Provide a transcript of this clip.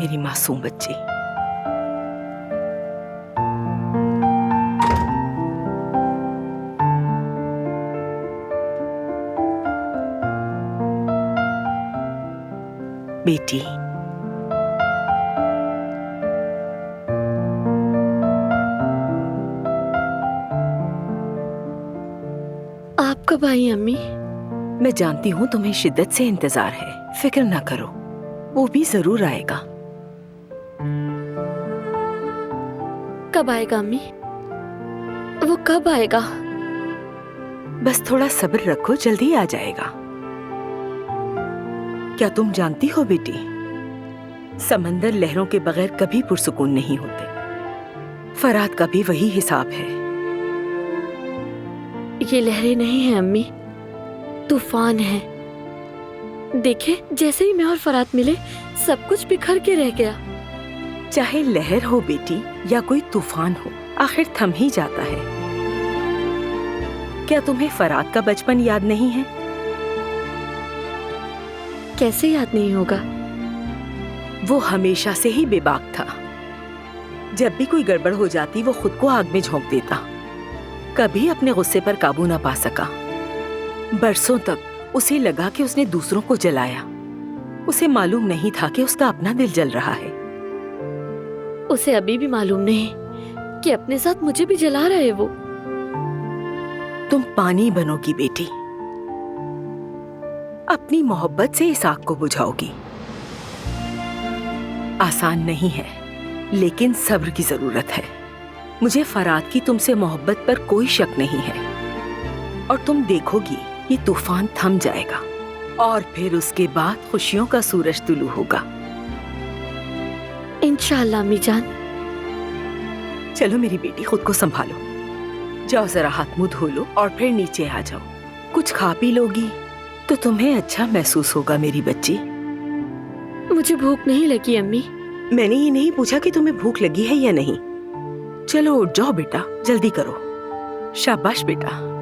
मेरी मासूम बच्ची। बेटी, आप कब आई अम्मी? मैं जानती हूँ तुम्हें शिद्दत से इंतजार है, फिक्र ना करो, वो भी जरूर आएगा। कब आएगा अम्मी? वो कब आएगा? बस थोड़ा सब्र रखो, जल्दी आ जाएगा। क्या तुम जानती हो बेटी, समंदर लहरों के बगैर कभी पुरसुकून नहीं होते। फरात का भी वही हिसाब है। ये लहरें नहीं हैं अम्मी, तूफान है। देखे, जैसे ही मैं और फरात मिले सब कुछ बिखर के रह गया। चाहे लहर हो बेटी या कोई तूफान हो, आखिर थम ही जाता है। क्या तुम्हें फरात का बचपन याद नहीं है? कैसे याद नहीं होगा? वो हमेशा से ही बेबाक था। जब भी कोई गड़बड़ हो जाती वो खुद को आग में झोंक देता। कभी अपने गुस्से पर काबू ना पा सका। बरसों तक उसे लगा कि उसने दूसरों को जलाया। उसे मालूम नहीं था कि उसका अपना दिल जल रहा है। उसे अभी भी मालूम नहीं कि अपने साथ मुझे भी जला रहा है वो। तुम पानी बनोगी बेटी, अपनी मोहब्बत से इस आग को बुझाओगी। आसान नहीं है, लेकिन सब्र की जरूरत है। मुझे फरात की तुमसे मोहब्बत पर कोई शक नहीं है, और तुम देखोगी ये तूफान थम जाएगा और फिर उसके बाद खुशियों का सूरज तुलू होगा। इंशाअल्लाह अम्मी जान। चलो मेरी बेटी, खुद को संभालो। जाओ जरा हाथ मुंह धो लो और फिर नीचे आ जाओ। कुछ खा पी लोगी तो तुम्हें अच्छा महसूस होगा मेरी बच्ची। मुझे भूख नहीं लगी अम्मी। मैंने ये नहीं पूछा कि तुम्हें भूख लगी है या नहीं। चलो उठ जाओ बेटा, जल्दी करो। शाबाश बेटा।